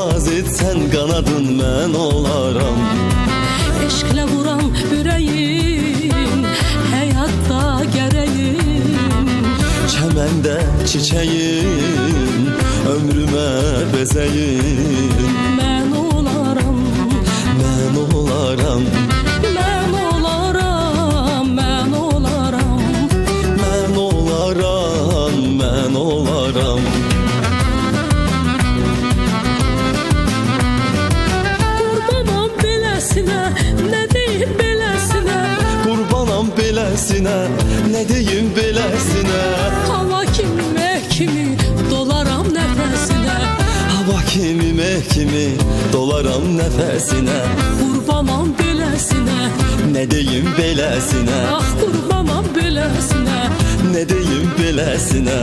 parvaz etsen kanadın mən olaram. Eşklə vuran ürəyim, həyatda gərəyim. Çəməndə çiçəyim, ömrümə bezəyim. Mən olaram, Mən olaram, mən olaram, mən olaram. mən olaram, mən olaram. Qurbanam beləsinə, nə deyim beləsinə. Qurbanam beləsinə, nə deyim beləsinə. Hava kimi, meh kimi dolaram nəfəsinə. Hava kimi, meh kimi dolaram nəfəsinə. Qurbanam beləsinə, Nə deyim beləsinə, ah qurbanam beləsinə. nə deyim beləsinə.